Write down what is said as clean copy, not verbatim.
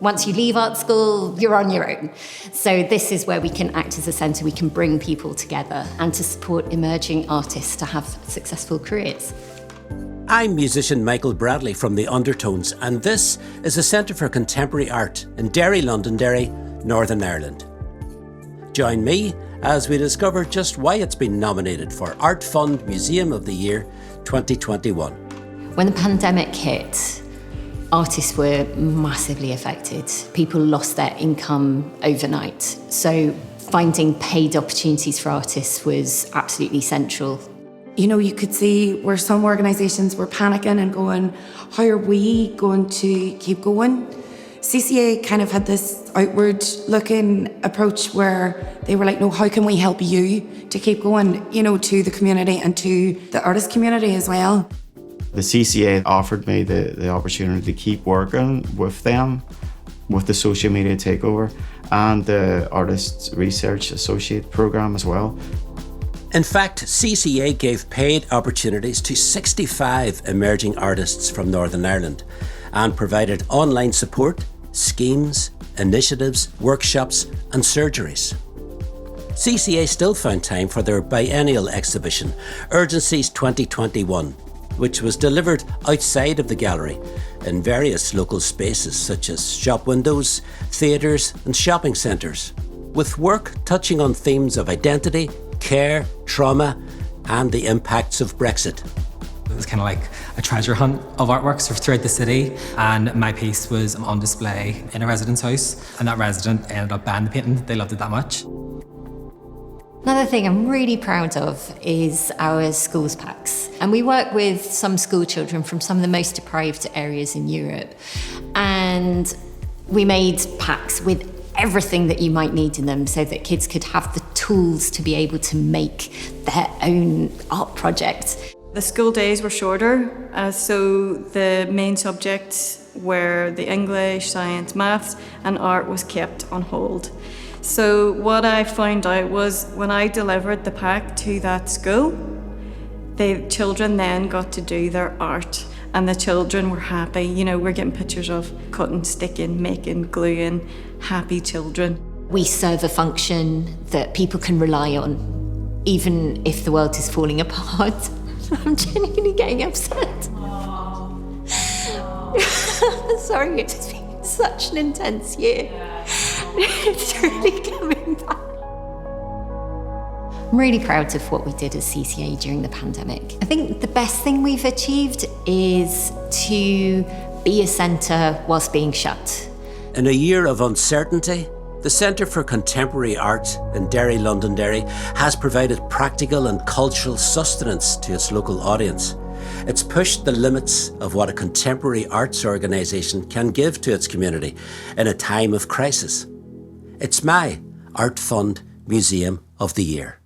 Once you leave art school, you're on your own. So this is where we can act as a centre, we can bring people together and to support emerging artists to have successful careers. I'm musician Michael Bradley from The Undertones, and this is a Centre for Contemporary Art in Derry, Londonderry, Northern Ireland. Join me as we discover just why it's been nominated for Art Fund Museum of the Year 2021. When the pandemic hit, artists were massively affected. People lost their income overnight. So finding paid opportunities for artists was absolutely central. You know, you could see where some organisations were panicking and going, how are we going to keep going? CCA kind of had this outward-looking approach where they were like, no, how can we help you to keep going, you know, to the community and to the artist community as well. The CCA offered me the opportunity to keep working with them, with the social media takeover and the Artist Research Associate programme as well. In fact, CCA gave paid opportunities to 65 emerging artists from Northern Ireland and provided online support, schemes, initiatives, workshops and surgeries. CCA still found time for their biennial exhibition, Urgencies 2021, which was delivered outside of the gallery in various local spaces such as shop windows, theatres and shopping centres, with work touching on themes of identity, care, trauma and the impacts of Brexit. It was kind of like a treasure hunt of artworks throughout the city, and my piece was on display in a resident's house, and that resident ended up buying the painting. They loved it that much. Another thing I'm really proud of is our schools packs. And we work with some school children from some of the most deprived areas in Europe. And we made packs with everything that you might need in them so that kids could have the tools to be able to make their own art project. The school days were shorter, so the main subjects were the English, science, maths, and art was kept on hold. So what I found out was when I delivered the pack to that school, the children then got to do their art, and the children were happy. You know, we're getting pictures of cutting, sticking, making, gluing, happy children. We serve a function that people can rely on, even if the world is falling apart. I'm genuinely getting upset. Sorry, it's been such an intense year. It's really coming back. I'm really proud of what we did as CCA during the pandemic. I think the best thing we've achieved is to be a centre whilst being shut. In a year of uncertainty, the Centre for Contemporary Art in Derry, Londonderry has provided practical and cultural sustenance to its local audience. It's pushed the limits of what a contemporary arts organisation can give to its community in a time of crisis. It's my Art Fund Museum of the Year.